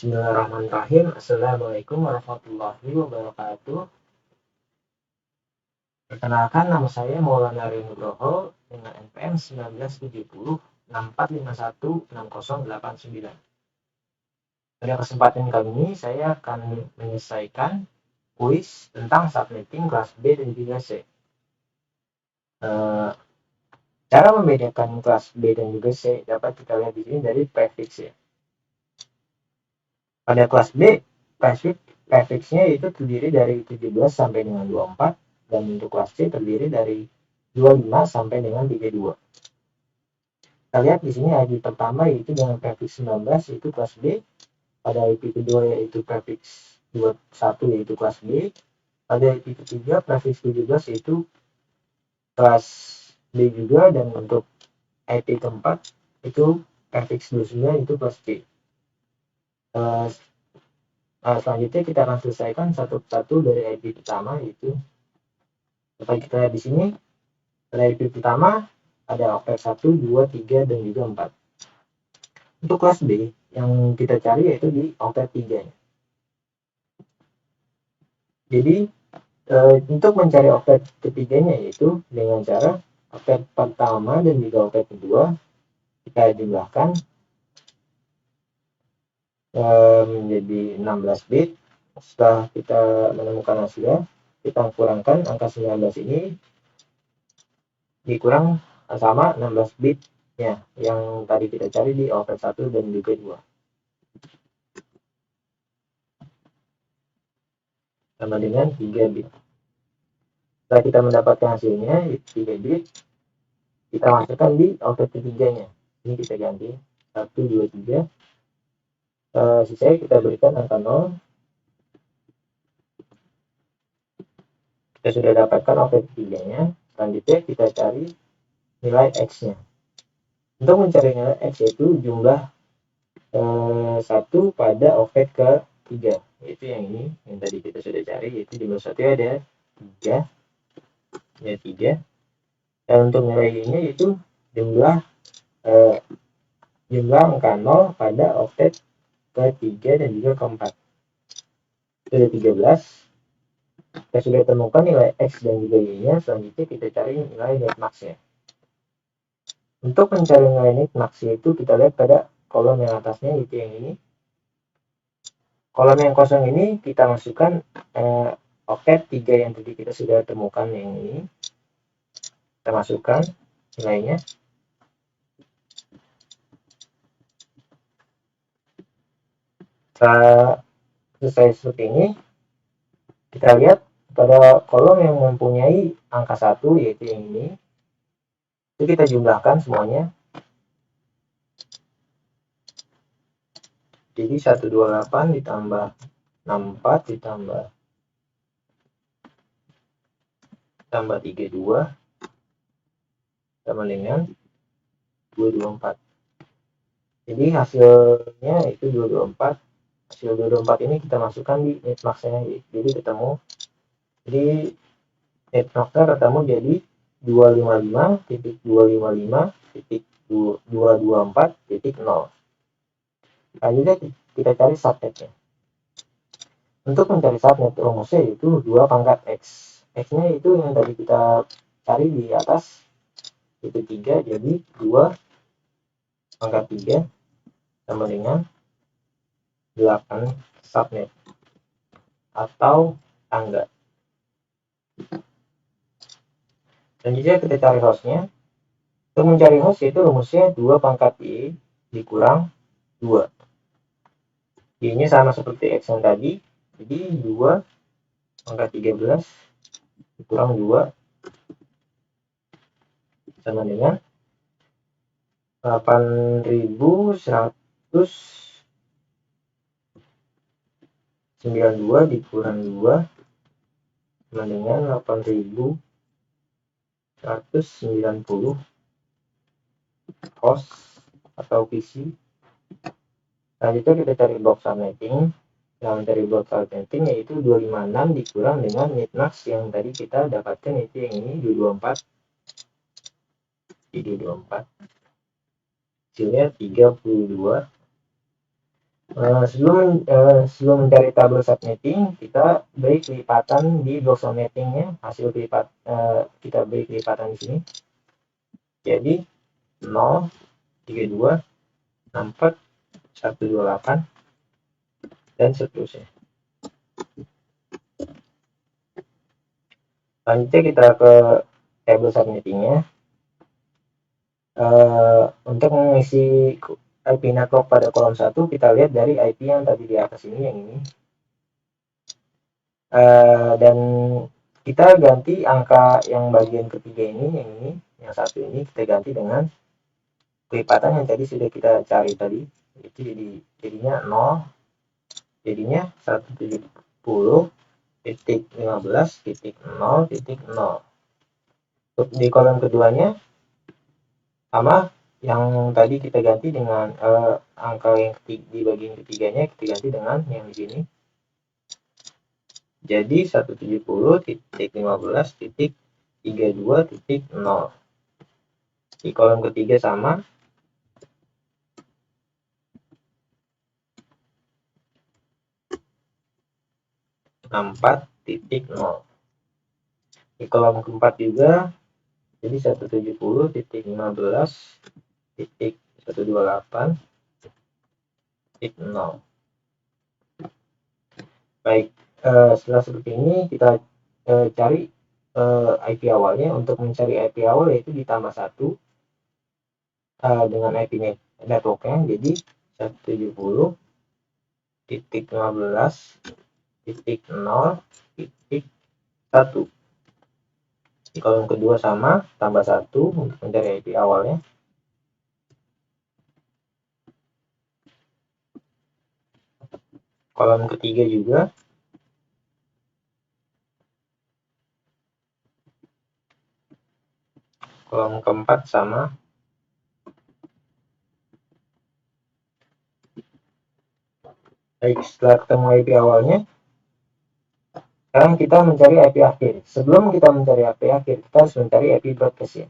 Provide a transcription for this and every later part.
Bismillahirrahmanirrahim. Assalamualaikum warahmatullahi wabarakatuh. Perkenalkan, nama saya Maulana Rio Nugroho dengan NPM 1970 64516089. Pada kesempatan kali ini saya akan menyelesaikan kuis tentang subnetting kelas B dan juga C. Cara membedakan kelas B dan juga C dapat kita lihat di sini dari prefix ya. Pada kelas B, prefixnya itu terdiri dari 17 sampai dengan 24, dan untuk kelas C terdiri dari 25 sampai dengan 32. Kita lihat di sini ID pertama yaitu dengan prefix 19 yaitu kelas B, pada IP kedua yaitu prefix 21 yaitu kelas B, pada IP ketiga prefix 17 yaitu kelas B juga, dan untuk IP keempat itu prefix 29 itu kelas C. Selanjutnya kita akan selesaikan satu persatu dari IP pertama, yaitu dapat kita lihat di sini pada IP pertama ada oktet 1, 2, 3 dan juga 4. Untuk kelas B yang kita cari yaitu di oktet 3 nya. Jadi untuk mencari oktet ketiganya yaitu dengan cara oktet pertama dan juga oktet kedua kita jumlahkan menjadi 16 bit. Setelah kita menemukan hasilnya, kita kurangkan angka 19 ini dikurang sama 16 bitnya yang tadi kita cari di oktet 1 dan juga 2. Sama dengan 3 bit. Setelah kita mendapatkan hasilnya 3 bit, kita masukkan di oktet ketiganya. Ini kita ganti 1, 2, 3. Sisanya kita berikan angka 0. Kita sudah dapatkan oktet ketiganya. Selanjutnya kita cari nilai X-nya. Untuk mencari nilai X yaitu jumlah 1 pada oktet ke-3, yaitu yang ini yang tadi kita sudah cari, yaitu jumlah 1 ada 3, ya 3. Dan untuk nilai Y-nya yaitu jumlah angka 0 pada oktet ke-3 dan juga ke-4. Itu ada 13. Kita sudah temukan nilai X dan juga Y-nya. Selanjutnya kita cari nilai netmax-nya. Untuk mencari nilai netmax itu kita lihat pada kolom yang atasnya, itu yang ini. Kolom yang kosong ini kita masukkan oktet 3 yang tadi kita sudah temukan yang ini. Kita masukkan nilainya. Setelah selesai seperti ini, kita lihat pada kolom yang mempunyai angka 1 yaitu yang ini, itu kita jumlahkan semuanya. Jadi 128 ditambah 64 ditambah 32 sama dengan 224. Jadi hasilnya itu 224. Hasil 224 ini kita masukkan di netmax-nya, jadi ketemu. Jadi netmax-nya ketemu jadi 255.255.224.0. Selanjutnya kita cari subnetnya. Untuk mencari subnet rumusnya itu 2 pangkat X. X-nya itu yang tadi kita cari di atas itu 3, jadi 2 pangkat 3 sama dengan 8 subnet atau tangga. Selanjutnya kita cari hostnya. Untuk mencari host itu rumusnya 2 pangkat Y dikurang 2. Y-nya sama seperti X yang tadi, jadi 2 pangkat 13 dikurang 2 sama dengan 8.192 dikurang 2 sama dengan 8.190 host atau PC. Selanjutnya kita cari box subnetting. Yang dari box subnetting yaitu 256 dikurang dengan netmax yang tadi kita dapatkan, itu yang ini 224. Di 224 hasilnya 32. Sebelum mencari tabel subnetting, kita beri kelipatan di blok subnettingnya. Hasil kita beri kelipatan di sini. Jadi 0, 32, 64, 128, dan seterusnya. Selanjutnya kita ke tabel subnettingnya. Untuk mengisi IP network pada kolom 1, kita lihat dari IP yang tadi di atas ini, yang ini. Dan kita ganti angka yang bagian ketiga ini, yang satu ini, kita ganti dengan kelipatan yang tadi sudah kita cari tadi. Itu jadinya 0, jadinya 170.15.0.0. Untuk di kolom keduanya sama, yang tadi kita ganti dengan angka yang di bagian ketiganya kita ganti dengan yang di sini. Jadi 170.15.32.0. Di kolom ketiga sama. Di kolom keempat juga, jadi 170.15.128.0. Baik, setelah seperti ini kita cari IP awalnya. Untuk mencari IP awal yaitu ditambah 1 dengan IP networknya, jadi 170.15.0.1. Di kolom kedua sama, tambah 1 untuk mencari IP awalnya. Kolom ketiga juga. Kolom keempat sama. Baik, setelah ketemu IP awalnya, sekarang kita mencari IP akhir. Sebelum kita mencari IP akhir, kita harus mencari IP broadcast-nya.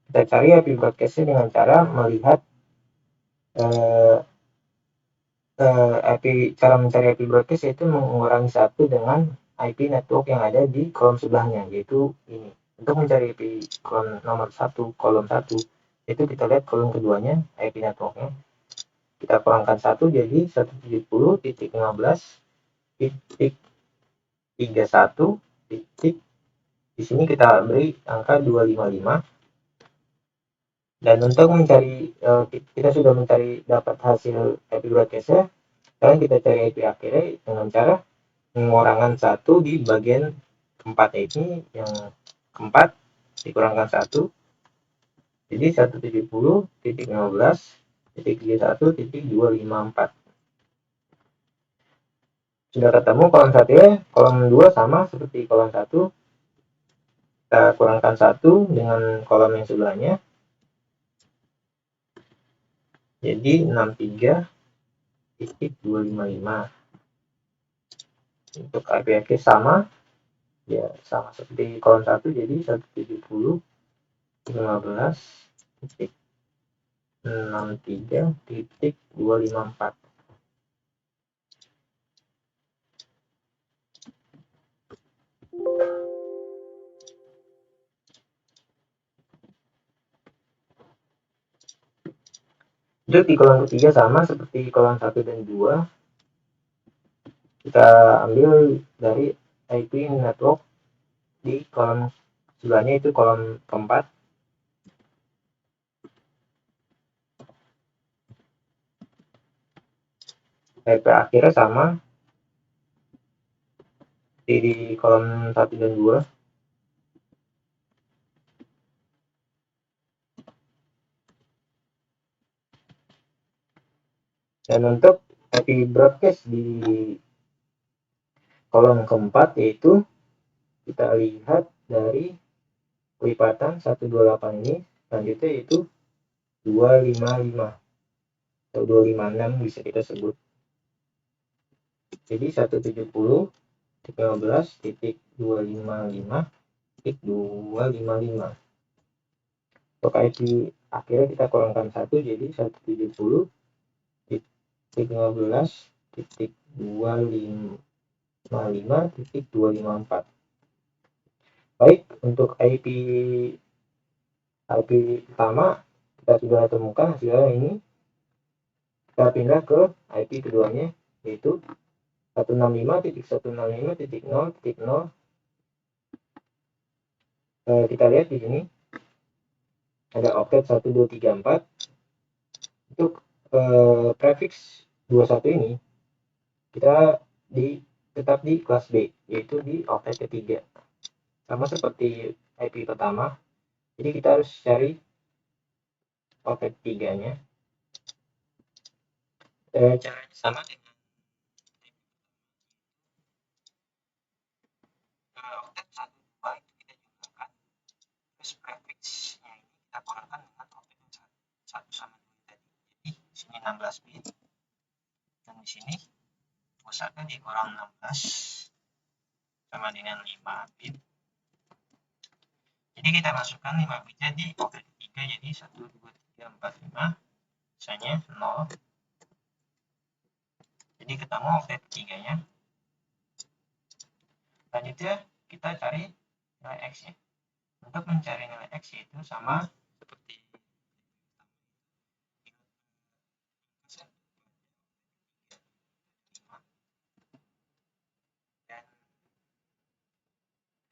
Kita cari IP broadcast-nya dengan cara melihat cara mencari IP broadcast yaitu mengurangi 1 dengan IP network yang ada di kolom sebelahnya, yaitu ini. Untuk mencari IP kolom nomor 1, kolom 1, itu kita lihat kolom keduanya, IP networknya. Kita kurangkan 1 jadi 170.15.31. Di sini kita beri angka 255. Dan untuk mencari, kita sudah mencari dapat hasil IP broadcast-nya. Sekarang kita cari IP akhirnya dengan cara pengurangan 1 di bagian keempat ini, yang keempat dikurangkan 1. Jadi 170.15.31.254. Sudah ketemu kolom 1 ya. Kolom 2 sama seperti kolom 1. Kita kurangkan 1 dengan kolom yang sebelahnya. Jadi 63.255. Untuk IP akhir sama, ya sama seperti kolom 1, jadi 170.15.63.254. Untuk di kolom ketiga sama seperti kolom 1 dan 2. Kita ambil dari IP network di kolom sebelahnya, itu kolom keempat. IP akhirnya sama di kolom 1 dan 2. Dan untuk IP broadcast di kolom keempat, yaitu kita lihat dari kelipatan 128 ini, selanjutnya yaitu 255 atau 256 bisa kita sebut. Jadi 170.15.255.255. Untuk IP akhirnya kita kurangkan 1 jadi 170.15.255.255. 192.15.254. Baik, untuk IP pertama kita sudah temukan hasilnya ini. Kita pindah ke IP keduanya, yaitu 165.165.0.0. Kita lihat di sini ada oktet 1234. Untuk prefix 21 ini kita tetap di kelas B, yaitu di oktet ketiga, sama seperti IP pertama. Jadi kita harus cari oktet ketiganya. Caranya sama dengan oktet 1, 2 itu kita jumlahkan, terus prefixnya ini kita kurangkan dengan oktet yang 1 sama 2 tadi. Jadi di sini 16 bit, dan di sini pusatnya dikurang 16 sama dengan 5 bit. Jadi kita masukkan 5 bitnya di oktet ketiga, jadi 1, 2, 3, 4, 5, sisanya 0. Jadi ketemu oktet ketiganya. Selanjutnya kita cari nilai X nya. Untuk mencari nilai X itu sama seperti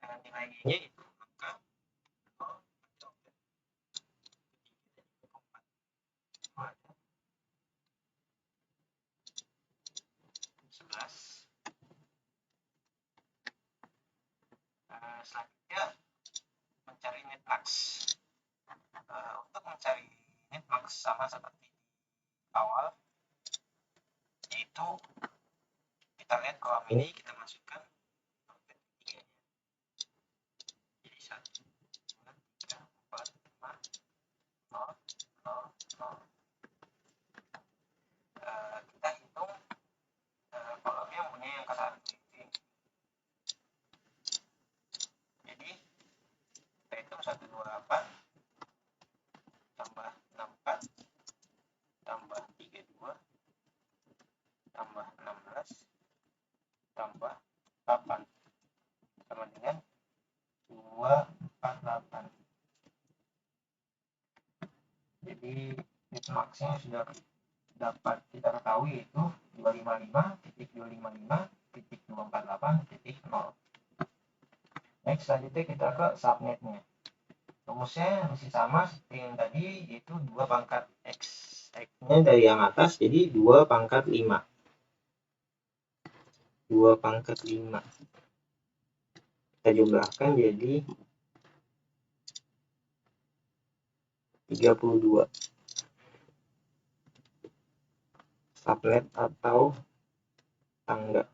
dan nilai Y-nya itu angka 11. Selanjutnya mencari netmax. Untuk mencari netmax sama seperti awal, yaitu kita lihat kolom ini, kita masukkan oktet ketiganya. Jadi 1, 2, 3, 4, 5, 0, 0, 0. Kita hitung kolom yang punya angka 1. Jadi kita hitung 128 tambah 64 tambah 32 tambah 16 tambah 8 sama dengan 248. Jadi netmaxnya sudah dapat kita ketahui, itu 255.255.248.0. Next, selanjutnya kita ke subnetnya. Rumusnya masih sama seperti yang tadi, yaitu 2 pangkat X. X-nya dari yang atas, jadi 2 pangkat 5. 2 pangkat 5. Kita jumlahkan jadi 32. Subnet atau tangga.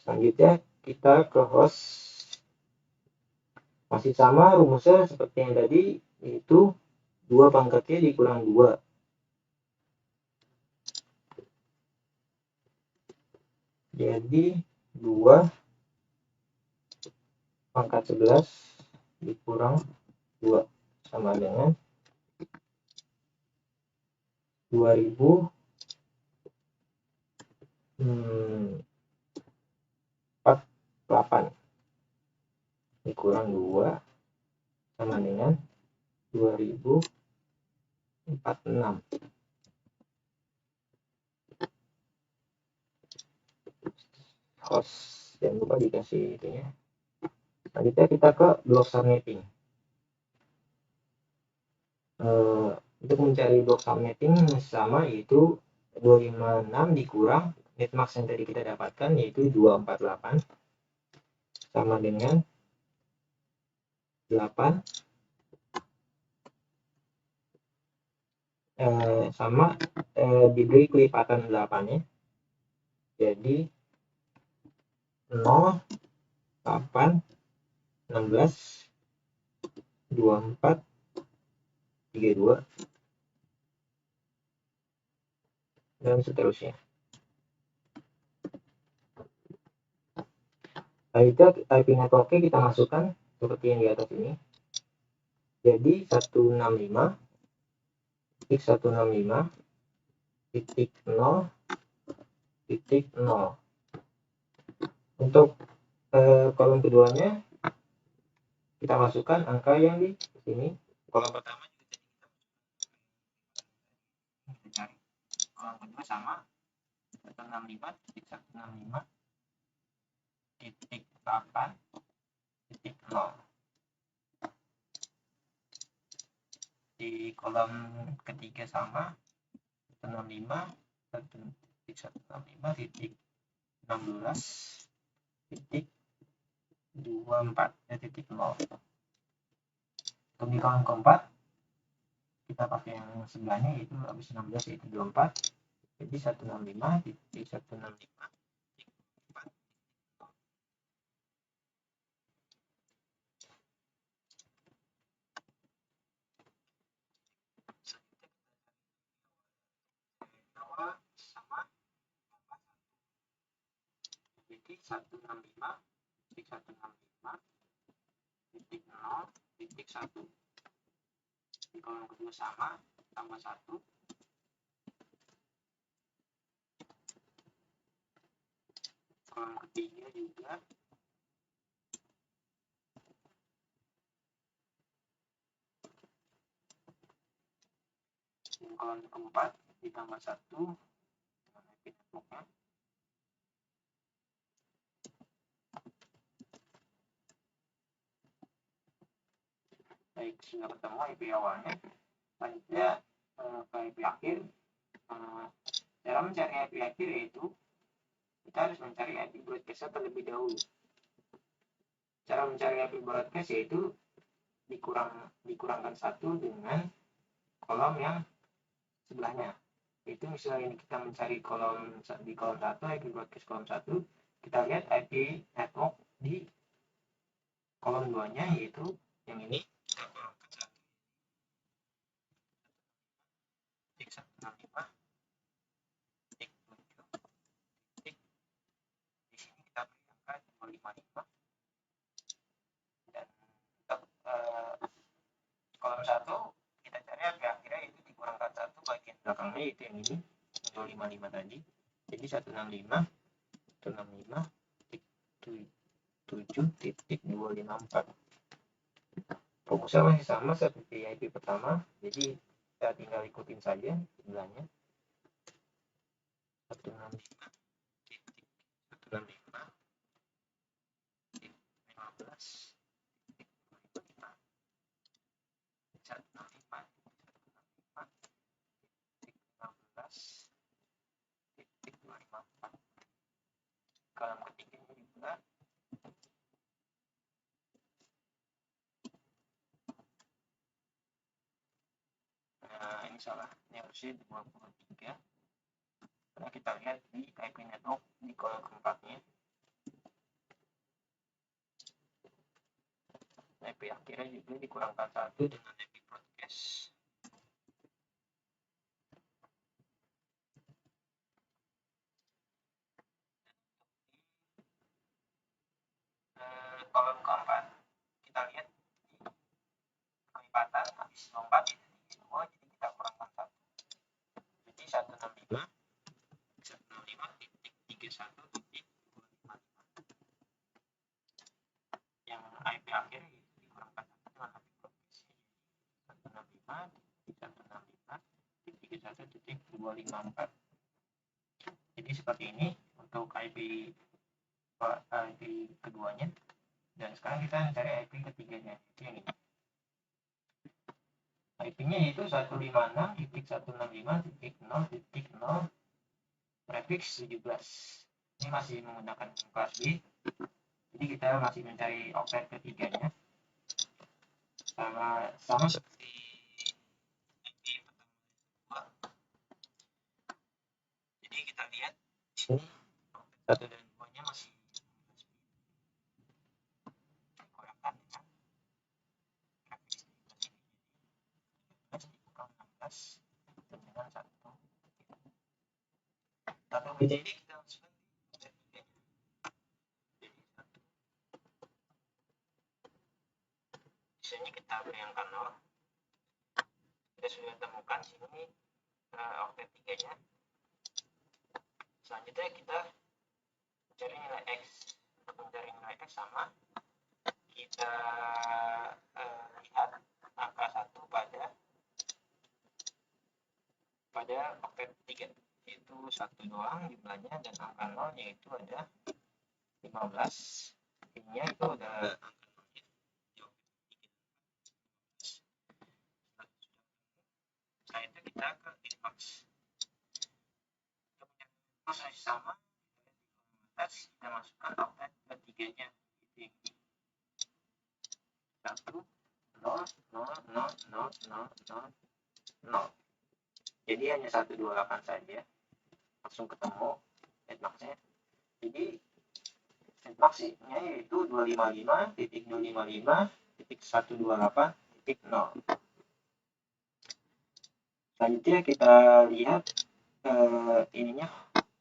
Selanjutnya kita ke host. Masih sama rumusnya seperti yang tadi, yaitu 2 pangkatnya dikurang 2. Jadi 2 pangkat 11 dikurang 2 sama dengan 2048 dikurang 2 sama dengan 2046. Host, jangan lupa dikasih itunya. Selanjutnya kita ke block subnetting. Untuk mencari block subnetting sama, yaitu 256 dikurang netmax yang tadi kita dapatkan, yaitu 248 sama dengan 8 sama diberi kelipatan 8-nya, jadi 0, 8, 16, 24, 32, dan seterusnya. Selanjutnya IP networknya kita masukkan seperti yang di atas ini. Jadi 165.165 titik 0 titik 0. Untuk kolom keduanya kita masukkan angka yang di sini. Kolom pertama kita cari, kolom kedua sama 165 titik 165 titik 8 titik 0. Di kolom ketiga sama 165 titik 165 titik 16 titik 24 titik 0. Untuk di kolom keempat kita pakai yang sebelahnya, yaitu habis 16 yaitu 24, jadi 165 titik 165 titik 4. Sama titik 165 titik 165 titik 0 titik 1. Di kolom kedua sama, tambah 1. Kolom ketiga juga di kolom keempat ditambah 1 dengan IP networknya. Baik, sudah ketemu IP awalnya. Selanjutnya ke IP akhir. Cara mencari IP akhir yaitu kita harus mencari IP broadcast terlebih dahulu. Cara mencari IP broadcast yaitu dikurangkan 1 dengan kolom yang sebelahnya. Itu misalnya kita mencari di kolom 1, IP broadcast kolom 1, kita lihat IP network di kolom 2-nya, yaitu yang ini. Kita kurangkan 1.165 titik 7 titik, di sini kita beri angka 255. Dan untuk kolom 1 kita cari IP akhirnya itu dikurangkan 1 bagian belakangnya, yaitu yang ini 255 tadi. Jadi 165 7.254. Rumusnya masih sama seperti IP pertama, jadi kita tinggal ikutin saja sebelahnya. 165 titik 165 titik 15 titik 255 165 titik 15 titik 254. Kolom ketiganya juga ini salah, ini harusnya 23 karena kita lihat di IP network di kolom keempatnya. IP akhirnya juga dikurangkan 1 dengan IP broadcast. Kolom keempat kita lihat di kelipatan habis lompat itu 2, jadi kita kurangkan 1, jadi 165 titik 31 titik 255. Yang IP akhir itu dikurangkan 1 dengan IP broadcast, 165 titik 165 titik 31 titik 254. Jadi seperti ini untuk IP keduanya. Dan sekarang kita mencari IP ketiganya, itu yang ini. IP-nya yaitu 156.165.0.0 prefix 17. Ini masih menggunakan kelas B. Jadi kita masih mencari oktet ketiganya. Sama seperti IP pertama. Jadi kita lihat di sini oktet 1 dan 2-nya masih dikurangkan dengan prefix 17 dikurang 16 dengan 1. Satu beda ini kita masukkan di oktet 3-nya. Jadi 1. Di sini kita beri angka 0. Kita sudah temukan sini oktet 3-nya. Selanjutnya kita mencari nilai X. Untuk mencari nilai X sama, kita lihat angka 1 pada oktet 3, yaitu 1 doang jumlahnya, dan angka 0 yaitu ada 15. Ininya itu ada angka 0-nya. Setelah itu kita ke inbox. Untuk mencari masih sama, kita masukkan oktet ketiganya. 1 0 0 0 0 0 0 0. Jadi hanya 128 saja, langsung ketemu netmaxnya. Jadi netmaxnya yaitu 255.055.128.0. Selanjutnya kita lihat ininya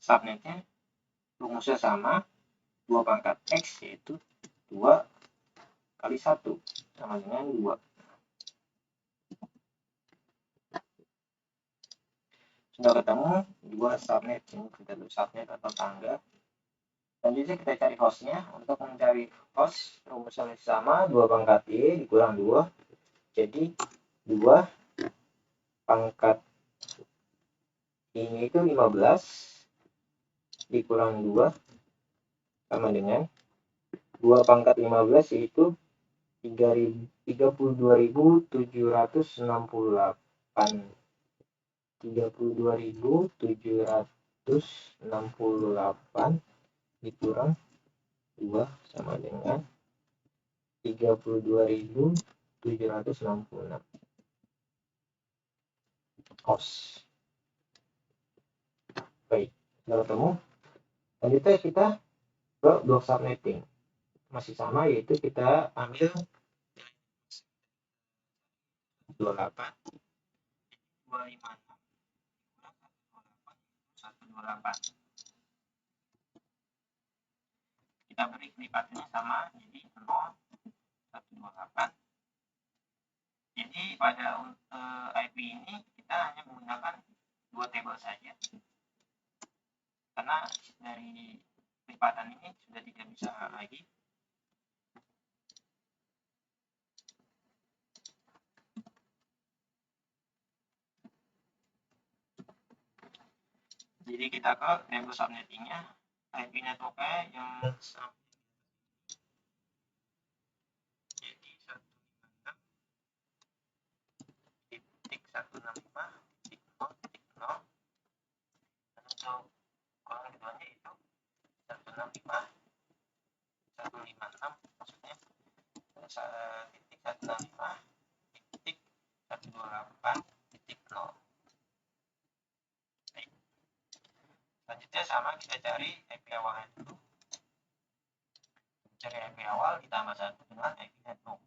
subnetnya, rumusnya sama, 2 pangkat X yaitu 2 kali 1 sama dengan 2. Sudah ketemu 2 subnet, ini kita tulis subnet atau tangga. Selanjutnya kita cari hostnya. Untuk mencari host, rumusnya sama, 2 pangkat Y dikurang 2. Jadi 2 pangkat ini itu 15 dikurang 2 sama dengan 2 pangkat 15 yaitu 32.768. 32.768 dikurang 2 sama dengan 32.766. Host. Baik, sudah ketemu. Selanjutnya kita ke blok subnetting. Masih sama, yaitu kita ambil 28 256 128. Kita beri kelipatannya sama, jadi 0 128. Jadi pada IP ini kita hanya menggunakan 2 tabel saja, karena dari kelipatan ini sudah tidak bisa lagi. Jadi kita ke tabel subnettingnya, IP networknya yang sama, jadi 156.165.0.0. dan untuk kolom keduanya itu 165.156, maksudnya 165.128.0. Selanjutnya sama, kita cari IP awalnya dulu. Cari IP awal ditambah 1 dengan IP network.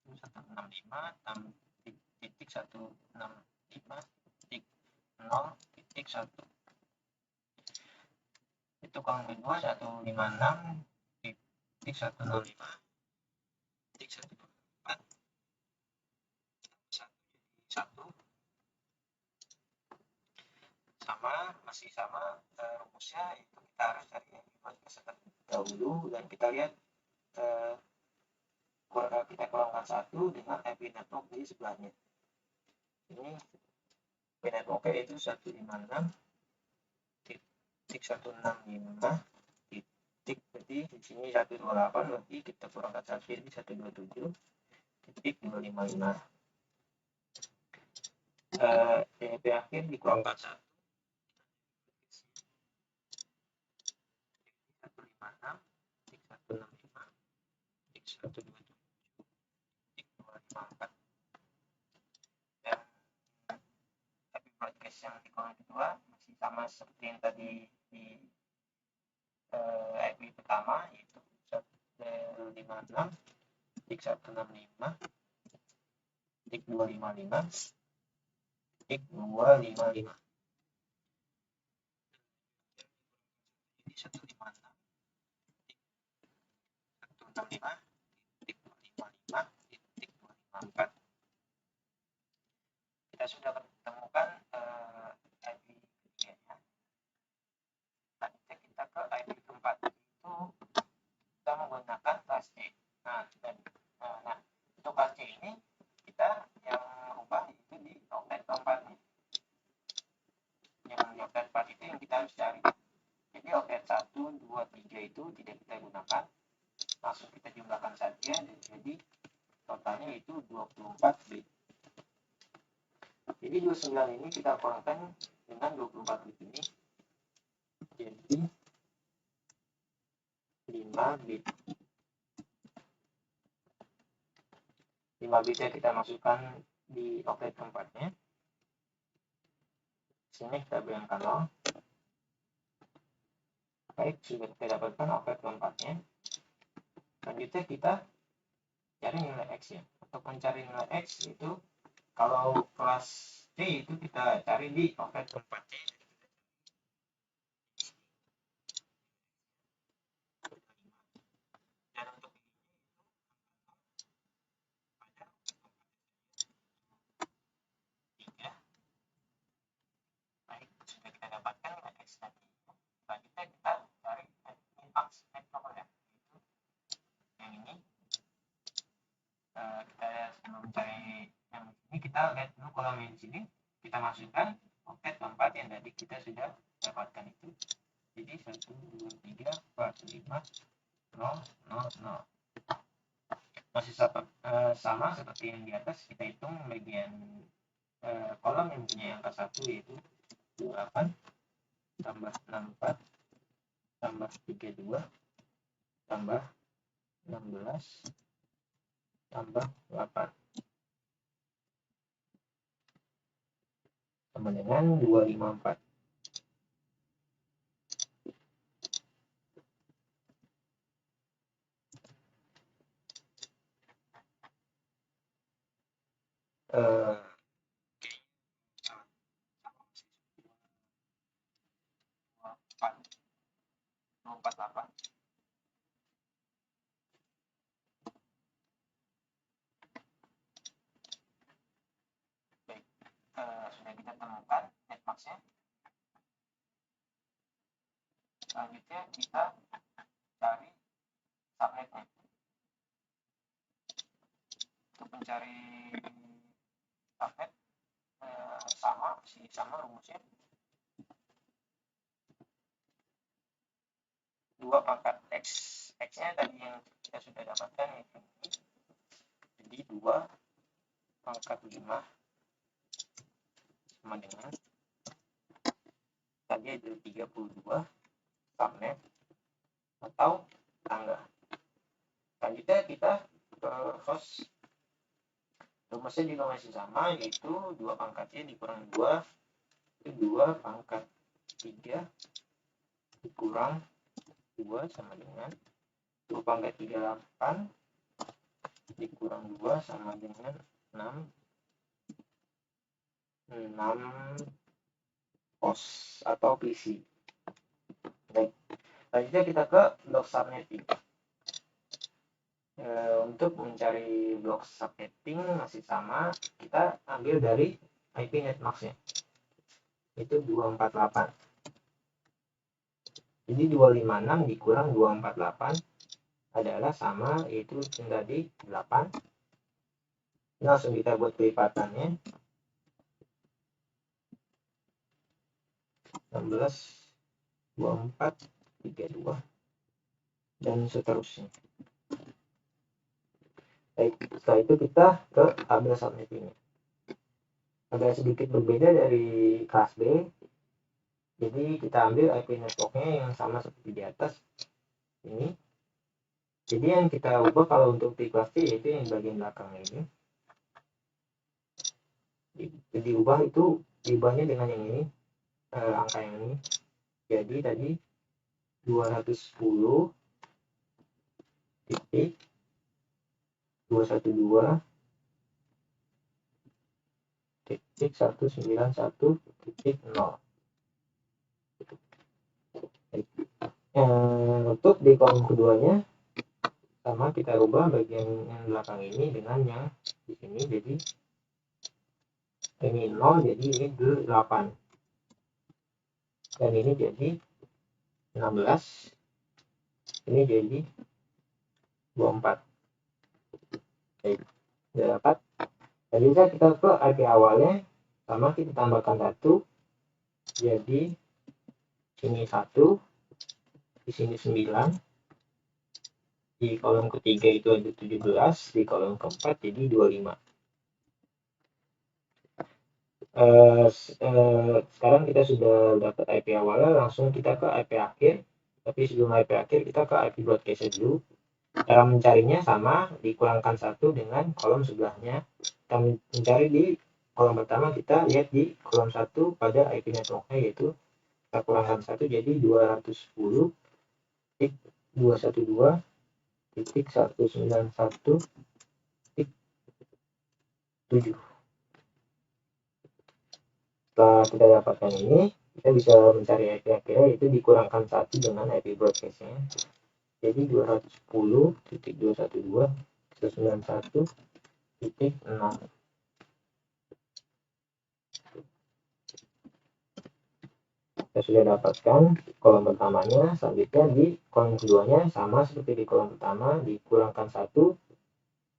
165.165.0.1. Itu kolom kedua 156.165.1. 1 sama, masih sama rumusnya, itu kita harus cari terlebih dahulu, dan kita lihat kita kurangkan 1 dengan IP network di sebelahnya. Ini IP networknya itu 156.165 titik, berarti di sini 128, berarti kita kurangkan 1 jadi 127.255. IP akhir dikurangkan 1, 156.165.127.254. Dan IP broadcast yang di kolom kedua masih sama seperti yang tadi di IP pertama, yaitu 156.165.255.255. Jadi 165.165.255.254. Kita sudah menemukan IP ketiganya. 24 bit. Jadi 29 ini kita kurangkan dengan 24 bit ini jadi 5 bit. 5 bitnya kita masukkan di oktet keempatnya. Sini kita berikan 0. Baik, sudah kita dapatkan oktet keempatnya. Selanjutnya kita cari nilai X ya. Untuk mencari nilai X itu kalau kelas C itu kita cari di oktet keempatnya. Dan untuk ini pada 3. Baik, sudah kita dapatkan nilai X tadi. Selanjutnya kita cari X ya. Yang ini kita sebelum mencari yang ini kita lihat dulu kolom yang di sini, kita masukkan oktet keempat yang tadi kita sudah dapatkan itu. Jadi 1, 2, 3, 4, 5, 0, 0, 0. Masih sama seperti yang di atas, kita hitung bagian kolom yang punya angka 1 yaitu 28 tambah 64 tambah 32 tambah 16 tambah 8 sama dengan 254. Sudah kita temukan netmax-nya. Selanjutnya kita cari subnetnya. Untuk mencari subnet sama rumusnya 2 pangkat X. X-nya tadi yang kita sudah dapatkan itu. Jadi 2 pangkat 5 sama dengan tadi itu 32 subnet atau tangga. Selanjutnya kita ke host. Rumusnya juga masih sama, yaitu 2 pangkatnya dikurang 2 itu 2 pangkat 3 dikurang 2 sama dengan 2 pangkat 38 dikurang 2 sama dengan 6 pos atau PC. Baik, selanjutnya kita ke blok subnetting. Untuk mencari blok subnetting masih sama, kita ambil dari IP netmax-nya, itu 248. Jadi 256 dikurang 248 adalah sama, yaitu tadi 8. Langsung kita buat kelipatannya 16, 24, 32 dan seterusnya. Baik, setelah itu kita ke tabel subnetting. Agak sedikit berbeda dari kelas B. Jadi kita ambil IP networknya yang sama seperti di atas ini. Jadi yang kita ubah kalau untuk di kelas C yaitu yang bagian belakang ini. Diubah itu diubahnya dengan yang ini, angka yang ini. Jadi tadi 210 titik 212 titik 191 titik 0. Untuk di kolom keduanya sama, kita rubah bagian yang belakang ini dengan yang di sini. Jadi ini 0, jadi ini 8 dan ini jadi 16, ini jadi 24. Baik, sudah dapat. Dan juga kita ke IP awalnya sama, kita tambahkan 1, jadi ini 1, di sini 9, di kolom ketiga itu ada 17, di kolom keempat jadi 25. Sekarang kita sudah dapat IP awalnya, langsung kita ke IP akhir. Tapi sebelum IP akhir kita ke IP broadcast dulu. Cara mencarinya sama, dikurangkan 1 dengan kolom sebelahnya. Kita mencari di kolom pertama, kita lihat di kolom 1 pada IP networknya, yaitu kita kurangkan 1 jadi 210.212.191.7. Setelah kita dapatkan ini, kita bisa mencari IP akhirnya, yaitu dikurangkan 1 dengan IP broadcastnya. Jadi 210.212.191.6. Kita sudah dapatkan kolom pertamanya. Selanjutnya di kolom keduanya sama seperti di kolom pertama, dikurangkan 1.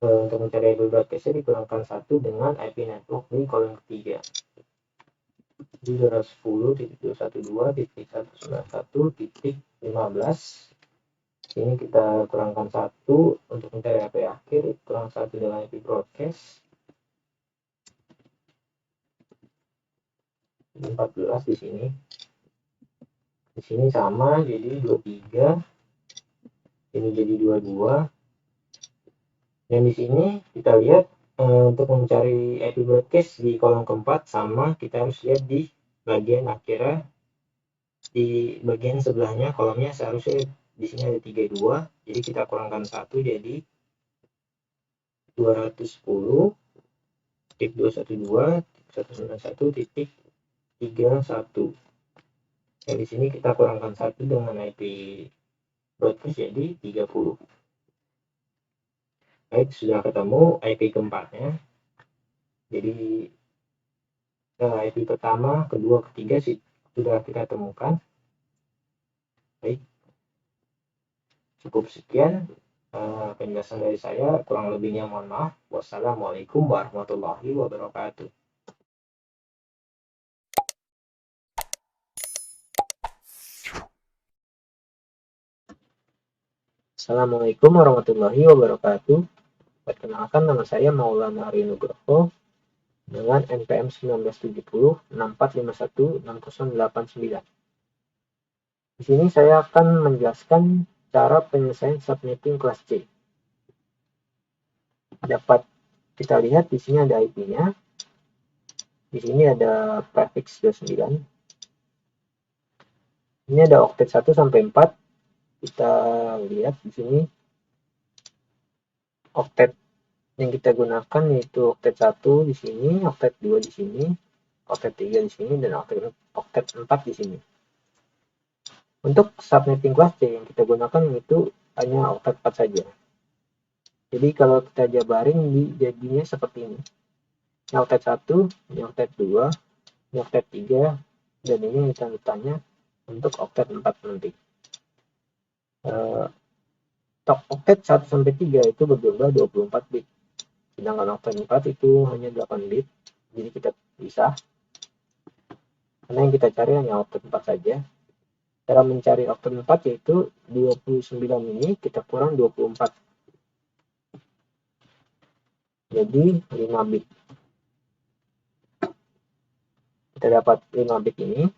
Untuk mencari IP broadcastnya dikurangkan 1 dengan IP network di kolom ketiga. Di 210.212.191.15. Ini kita kurangkan 1 untuk mencari IP akhir, kurang 1 dengan IP broadcast. 14 di sini. Di sini sama, jadi 23. Ini jadi 22. Dan di sini kita lihat untuk mencari IP broadcast di kolom keempat sama, kita harus lihat di bagian akhirnya, di bagian sebelahnya kolomnya seharusnya di sini ada 32, jadi kita kurangkan 1 jadi 210.212.191.31. Dan di sini kita kurangkan 1 dengan IP broadcast jadi 30. Baik, sudah ketemu IP keempatnya. Jadi IP pertama, kedua, ketiga sudah kita temukan. Baik, cukup sekian penjelasan dari saya. Kurang lebihnya mohon maaf. Wassalamualaikum warahmatullahi wabarakatuh. Assalamualaikum warahmatullahi wabarakatuh. Perkenalkan, nama saya Maulana Ari Nugroho dengan NPM 1970-6451-6089. Di sini saya akan menjelaskan cara penyelesaian subnetting kelas C. Dapat kita lihat di sini ada IP-nya. Di sini ada prefix 29. Ini ada oktet 1 sampai 4. Kita lihat di sini oktet yang kita gunakan yaitu oktet 1 di sini, oktet 2 di sini, oktet 3 di sini, dan oktet 4 di sini. Untuk subnetting kelas C yang kita gunakan itu hanya oktet 4 saja. Jadi kalau kita jabarin jadinya seperti ini. Ini oktet 1, ini oktet 2, ini oktet 3, dan ini tanda-tandanya untuk oktet 4 nanti. Oktet 1 sampai 3 itu berjumlah 24 bit. Sedangkan oktet 4 itu hanya 8 bit. Jadi kita pisah. Karena yang kita cari hanya oktet 4 saja. Cara mencari oktet 4 yaitu 29 ini kita kurang 24. Jadi 5 bit. Kita dapat 5 bit ini.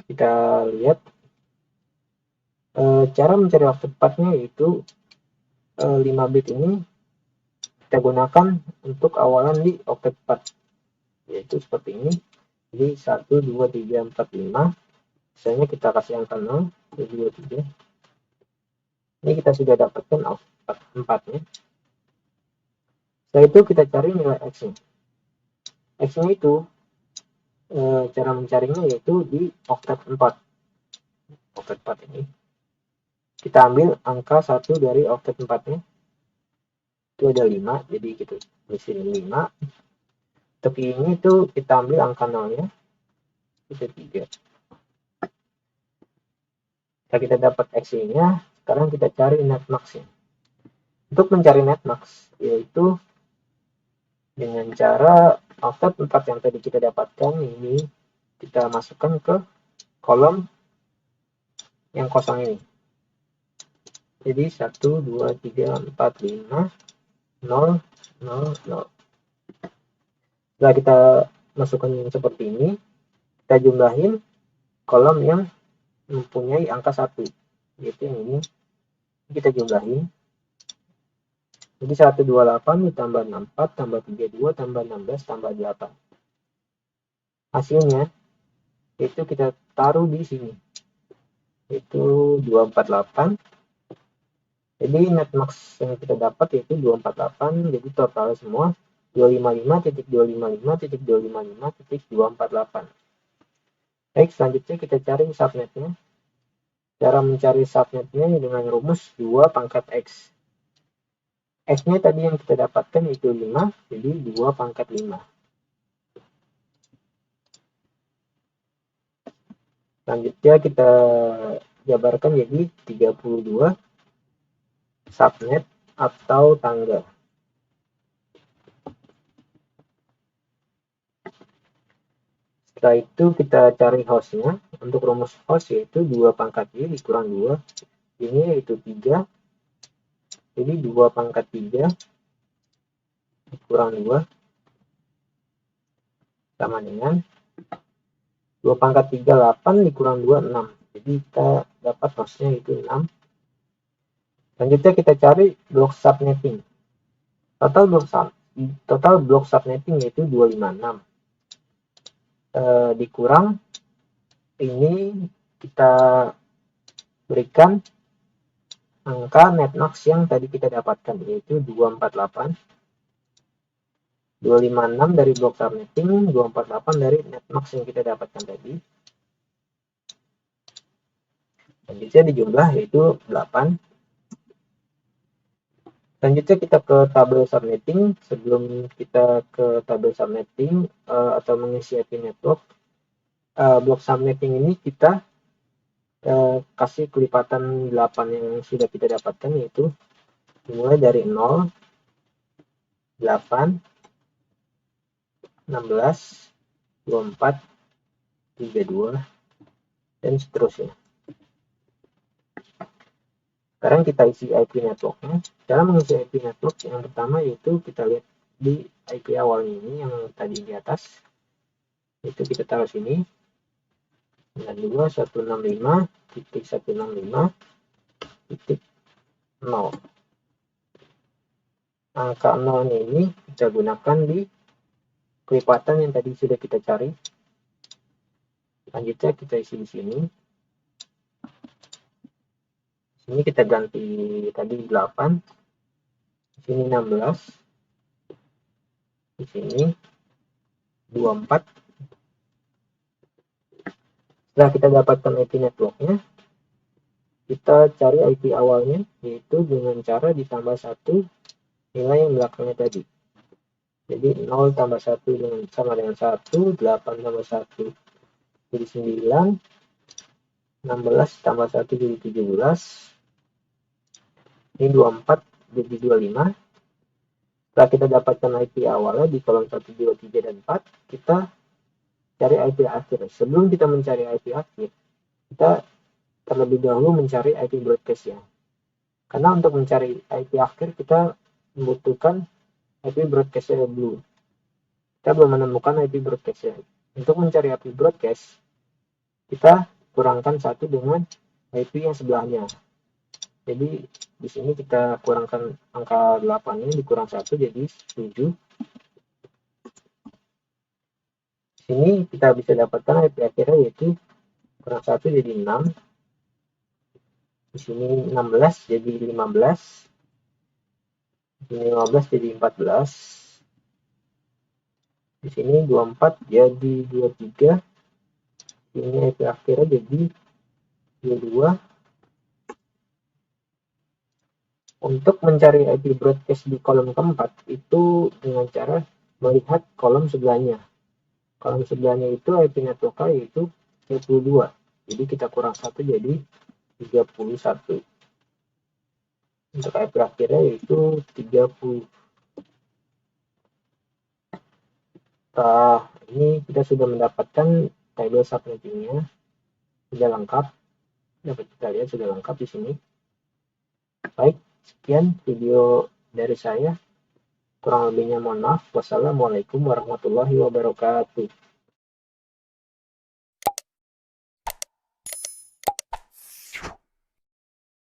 Kita lihat cara mencari oktet 4-nya yaitu 5 bit ini kita gunakan untuk awalan di oktet 4, yaitu seperti ini. Jadi 1, 2, 3, 4, 5. Misalnya kita kasih angka 0, 1, 2, 3. Ini kita sudah dapatkan oktet 4-nya. Setelah itu kita cari nilai X-nya. X-nya itu cara mencarinya yaitu di oktet 4. Oktet 4 ini. Kita ambil angka 1 dari oktet 4-nya. Itu ada 5, jadi kita isi 5. Tapi ini tuh kita ambil angka 0-nya. Itu 3. Setelah kita dapat X-nya, sekarang kita cari netmax-nya. Untuk mencari netmax, yaitu dengan cara oktet 4 yang tadi kita dapatkan ini kita masukkan ke kolom yang kosong ini. Jadi 1, 2, 3, 4, 5, 0, 0, 0. Setelah kita masukkan seperti ini, kita jumlahin kolom yang mempunyai angka 1, yaitu yang ini kita jumlahin. Jadi 128 ditambah 64 tambah 32 tambah 16 tambah 8. Hasilnya itu kita taruh di sini, itu 248. Jadi net max yang kita dapat yaitu 248, jadi total semua 255.255.255.248. Baik, selanjutnya kita cari subnetnya. Cara mencari subnetnya dengan rumus 2 pangkat X. X-nya tadi yang kita dapatkan itu 5, jadi 2 pangkat 5. Selanjutnya kita jabarkan jadi 32 subnet atau tangga. Setelah itu kita cari hostnya. Untuk rumus host yaitu 2 pangkat Y dikurang 2. Ini yaitu 3. Jadi 2 pangkat 3 dikurang 2 sama dengan 2 pangkat 3, 8 dikurang 2, 6. Jadi kita dapat hostnya itu 6. Selanjutnya kita cari blok subnetting. Total blok subnetting yaitu 256. Dikurang ini kita berikan angka netmax yang tadi kita dapatkan yaitu 248. 256 dari blok subnetting, 248 dari netmax yang kita dapatkan tadi. Selanjutnya dijumlah yaitu 8. Selanjutnya kita ke tabel subnetting. Sebelum kita ke tabel subnetting atau mengisi IP network, blok subnetting ini kita kasih kelipatan 8 yang sudah kita dapatkan, yaitu dimulai dari 0, 8, 16, 24, 32, dan seterusnya. Sekarang kita isi IP networknya. Cara mengisi IP network yang pertama yaitu kita lihat di IP awalnya ini yang tadi di atas. Itu kita taruh sini. 92.165.165.0. Angka 0 ini kita gunakan di kelipatan yang tadi sudah kita cari. Selanjutnya kita isi di sini. Ini kita ganti tadi 8, di sini 16, di sini 24. Setelah kita dapatkan IP networknya, kita cari IP awalnya, yaitu dengan cara ditambah 1 nilai yang belakangnya tadi. Jadi 0 tambah 1 sama dengan 1, 8 tambah 1 jadi 9, 16 tambah 1 jadi 17, ini 24 jadi 25. Setelah kita dapatkan IP awalnya di kolom 1, 2, 3, dan 4, kita cari IP akhir. Sebelum kita mencari IP akhir, kita terlebih dahulu mencari IP broadcast-nya. Karena untuk mencari IP akhir, kita membutuhkan IP broadcast-nya dulu. Kita belum menemukan IP broadcast-nya. Untuk mencari IP broadcast, kita kurangkan 1 dengan IP yang sebelahnya. Jadi di sini kita kurangkan angka 8 ini dikurang 1 jadi 7. Di sini kita bisa dapatkan IP akhirnya yaitu kurang 1 jadi 6. Di sini 16 jadi 15. Di sini 15 jadi 14. Di sini 24 jadi 23. Ini IP akhirnya jadi 22. Untuk mencari IP broadcast di kolom keempat itu dengan cara melihat kolom sebelahnya. Kolom sebelahnya itu IP network yaitu 32. Jadi kita kurang 1 jadi 31. Untuk IP akhirnya yaitu 30. Ini kita sudah mendapatkan tabel subnettingnya, sudah lengkap. Dapat kita lihat sudah lengkap di sini. Baik, sekian video dari saya. Kurang lebihnya mohon maaf. Wassalamualaikum warahmatullahi wabarakatuh.